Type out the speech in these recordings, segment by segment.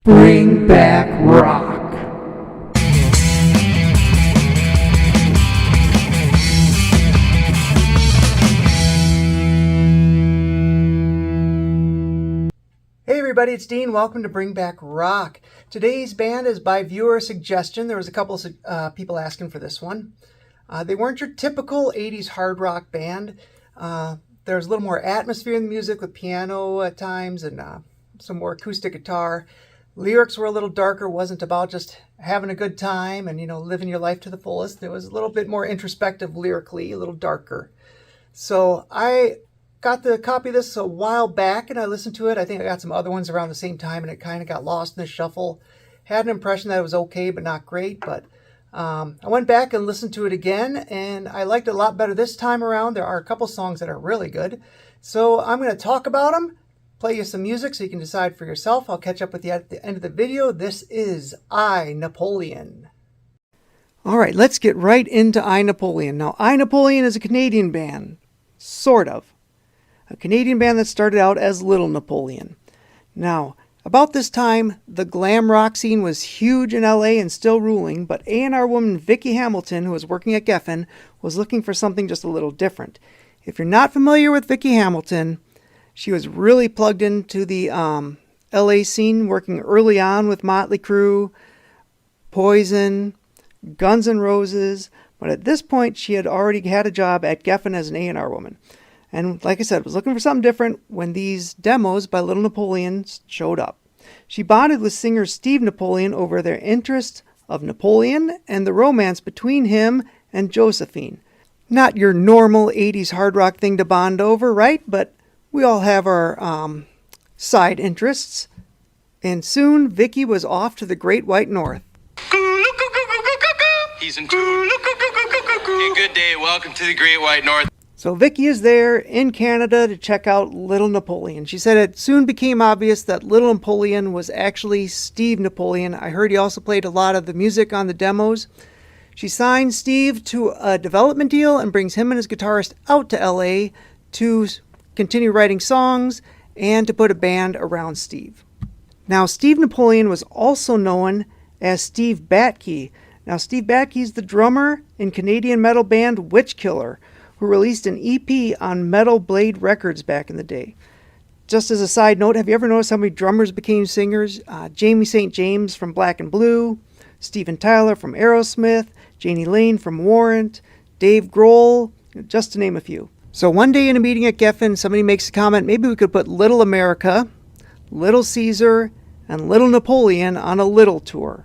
Bring back rock. Hey everybody, it's Dean. Welcome to Bring Back Rock. Today's band is by viewer suggestion. There was a couple of people asking for this one. They weren't your typical 80s hard rock band. There's a little more atmosphere in the music with piano at times and some more acoustic guitar. Lyrics were a little darker, wasn't about just having a good time and, living your life to the fullest. It was a little bit more introspective lyrically, a little darker. So I got the copy of this a while back and I listened to it. I think I got some other ones around the same time and it kind of got lost in the shuffle. Had an impression that it was okay, but not great. But I went back and listened to it again and I liked it a lot better this time around. There are a couple songs that are really good. So I'm going to talk about them. Play you some music so you can decide for yourself. I'll catch up with you at the end of the video. This is I Napoleon. All right, let's get right into I Napoleon. Now, I Napoleon is a Canadian band, sort of. A Canadian band that started out as Little Napoleon. Now, about this time, the glam rock scene was huge in LA and still ruling, but A&R woman Vicky Hamilton, who was working at Geffen, was looking for something just a little different. If you're not familiar with Vicky Hamilton, she was really plugged into the LA scene, working early on with Motley Crue, Poison, Guns N' Roses, but at this point she had already had a job at Geffen as an A&R woman. And like I said, was looking for something different when these demos by Little Napoleon showed up. She bonded with singer Steve Napoleon over their interest of Napoleon and the romance between him and Josephine. Not your normal 80s hard rock thing to bond over, right? But we all have our side interests. And soon, Vicky was off to the Great White North. He's in tune. Hey, good day. Welcome to the Great White North. So Vicky is there in Canada to check out Little Napoleon. She said it soon became obvious that Little Napoleon was actually Steve Napoleon. I heard he also played a lot of the music on the demos. She signed Steve to a development deal and brings him and his guitarist out to LA to continue writing songs and to put a band around Steve. Now, Steve Napoleon was also known as Steve Batke. Now, Steve Batke is the drummer in Canadian metal band Witchkiller, who released an EP on Metal Blade Records back in the day. Just as a side note, have you ever noticed how many drummers became singers? Jamie St. James from Black and Blue, Steven Tyler from Aerosmith, Janie Lane from Warrant, Dave Grohl, just to name a few. So one day in a meeting at Geffen, somebody makes a comment, maybe we could put Little America, Little Caesar, and Little Napoleon on a Little tour.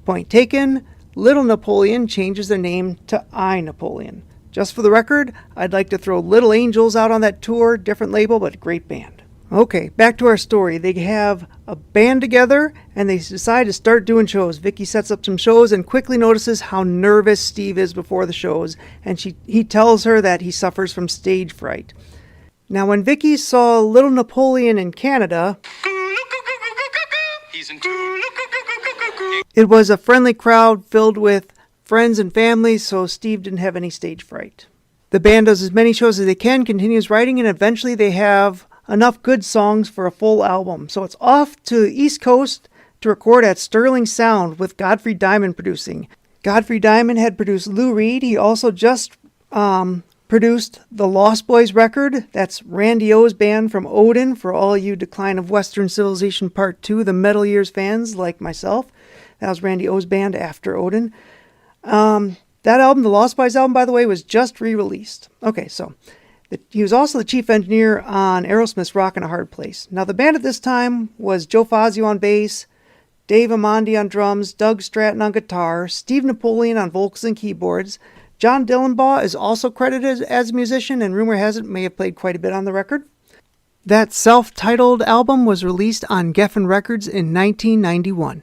Point taken, Little Napoleon changes their name to I Napoleon. Just for the record, I'd like to throw Little Angels out on that tour, different label, but great band. Okay, back to our story. They have a band together and they decide to start doing shows. Vicky sets up some shows and quickly notices how nervous Steve is before the shows, and he tells her that he suffers from stage fright. Now, when Vicky saw Little Napoleon in Canada, He's in tune. it was a friendly crowd filled with friends and family, so Steve didn't have any stage fright. The band does as many shows as they can, continues writing, and eventually they have enough good songs for a full album. So it's off to the East Coast to record at Sterling Sound with Godfrey Diamond producing. Godfrey Diamond had produced Lou Reed. He also just produced the Lost Boys record. That's Randy O's band from Odin, for all you Decline of Western Civilization Part 2, the Metal Years fans like myself. That was Randy O's band after Odin. That album, the Lost Boys album, by the way, was just re-released. Okay, so he was also the chief engineer on Aerosmith's Rockin' a Hard Place. Now, the band at this time was Joe Fazio on bass, Dave Amondi on drums, Doug Stratton on guitar, Steve Napoleon on vocals and keyboards. John Dillenbaugh is also credited as a musician, and rumor has it may have played quite a bit on the record. That self-titled album was released on Geffen Records in 1991.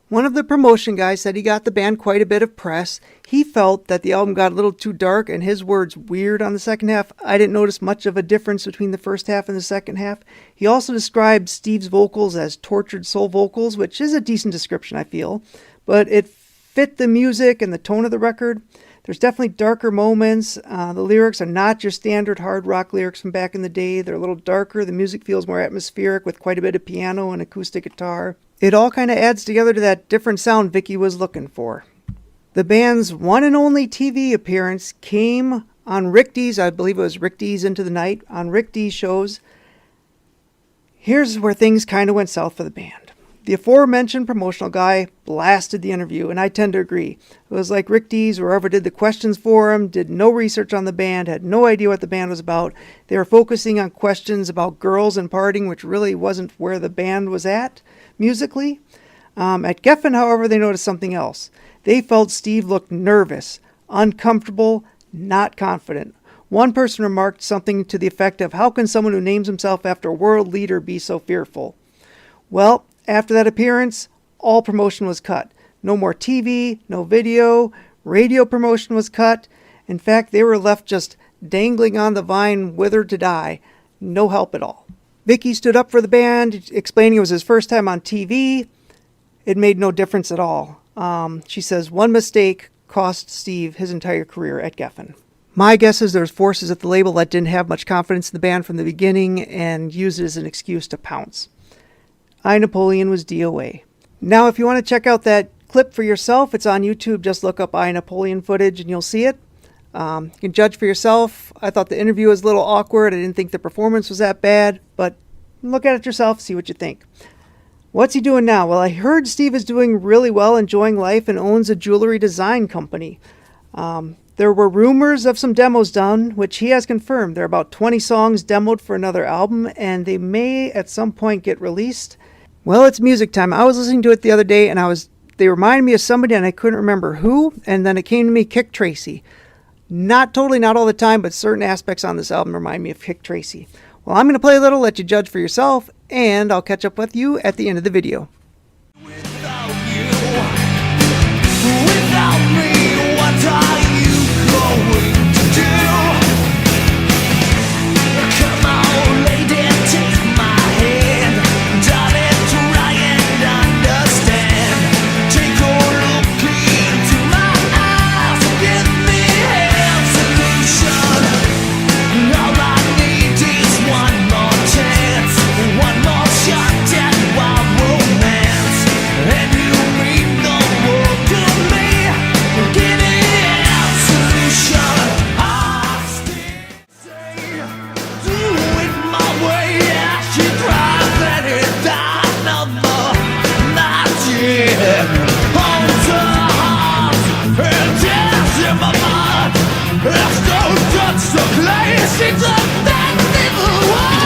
One of the promotion guys said he got the band quite a bit of press. He felt that the album got a little too dark and his words weird on the second half. I didn't notice much of a difference between the first half and the second half. He also described Steve's vocals as tortured soul vocals, which is a decent description, I feel. But it fit the music and the tone of the record. There's definitely darker moments. The lyrics are not your standard hard rock lyrics from back in the day. They're a little darker. The music feels more atmospheric with quite a bit of piano and acoustic guitar. It all kind of adds together to that different sound Vicky was looking for. The band's one and only TV appearance came on Rick Dees, I believe it was Rick Dees Into the Night, on Rick Dees shows. Here's where things kind of went south for the band. The aforementioned promotional guy blasted the interview, and I tend to agree. It was like Rick Dees, whoever did the questions for him, did no research on the band, had no idea what the band was about. They were focusing on questions about girls and partying, which really wasn't where the band was at musically. At Geffen, however, they noticed something else. They felt Steve looked nervous, uncomfortable, not confident. One person remarked something to the effect of, "How can someone who names himself after a world leader be so fearful?" Well, after that appearance, all promotion was cut. No more TV, no video, radio promotion was cut. In fact, they were left just dangling on the vine, withered to die. No help at all. Vicky stood up for the band, explaining it was his first time on TV. It made no difference at all. She says one mistake cost Steve his entire career at Geffen. My guess is there's forces at the label that didn't have much confidence in the band from the beginning and used it as an excuse to pounce. I Napoleon was DOA. Now, if you want to check out that clip for yourself, it's on YouTube. Just look up I Napoleon footage and you'll see it. You can judge for yourself. I thought the interview was a little awkward. I didn't think the performance was that bad, but look at it yourself, see what you think. What's he doing now? Well, I heard Steve is doing really well, enjoying life, and owns a jewelry design company. There were rumors of some demos done, which he has confirmed. There are about 20 songs demoed for another album, and they may at some point get released. Well, it's music time. I was listening to it the other day, and they reminded me of somebody, and I couldn't remember who, and then it came to me, Kick Tracy. Not all the time, but certain aspects on this album remind me of Kick Tracy. Well, I'm going to play a little, let you judge for yourself, and I'll catch up with you at the end of the video. Without me, what are you going to do? Come on, lady, take my hand. Darling, try and understand. Take a look into my eyes. Give me a solution. All I need is one more chance, one more shot at wild romance. And you mean the world to me. Give me a solution. I still say, do it my way. I should try that it died another night. On the heart, and tears in my mind. There's no touch the place. It's a bad little world.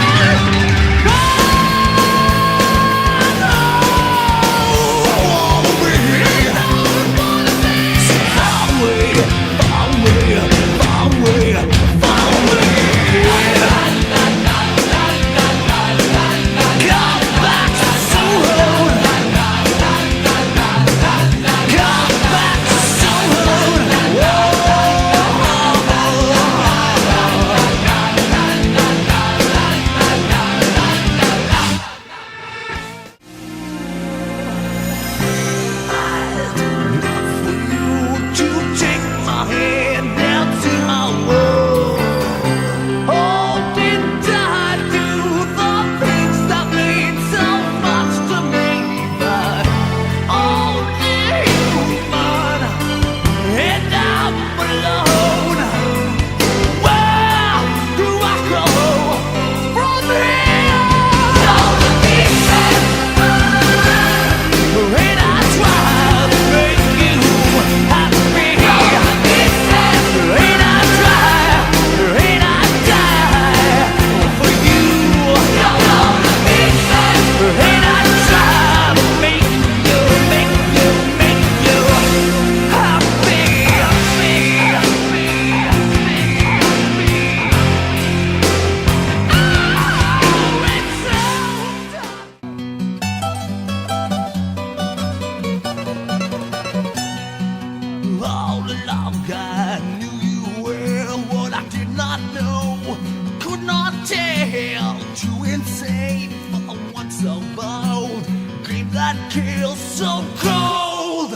All along I knew you well. What I did not know, could not tell. Too insane for one so bold. Dream that kills so cold.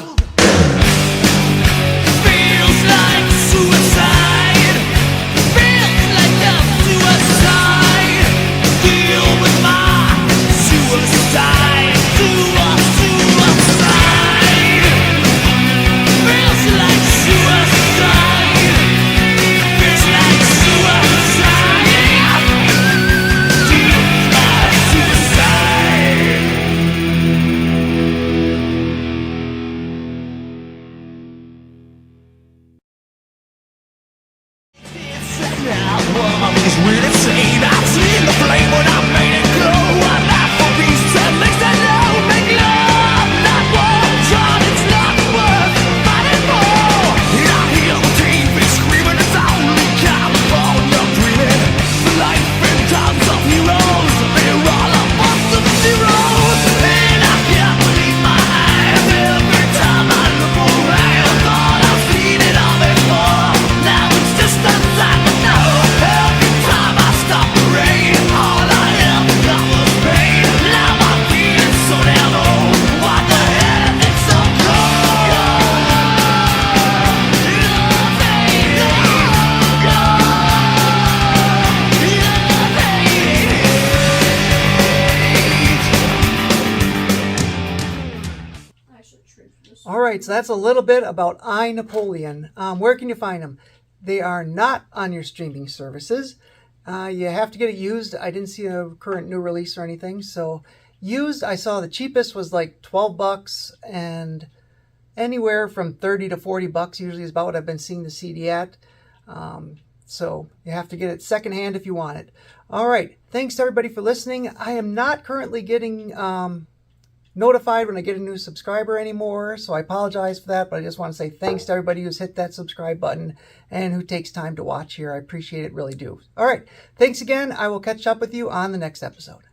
Feels like All right, so that's a little bit about I Napoleon. Where can you find them? They are not on your streaming services. You have to get it used. I didn't see a current new release or anything. So used, I saw the cheapest was like $12, and anywhere from $30 to $40 usually is about what I've been seeing the CD at. So you have to get it secondhand if you want it. All right, thanks to everybody for listening. I am not currently getting notified when I get a new subscriber anymore, so I apologize for that, but I just want to say thanks to everybody who's hit that subscribe button and who takes time to watch here. I appreciate it, really do. All right, thanks again. I will catch up with you on the next episode.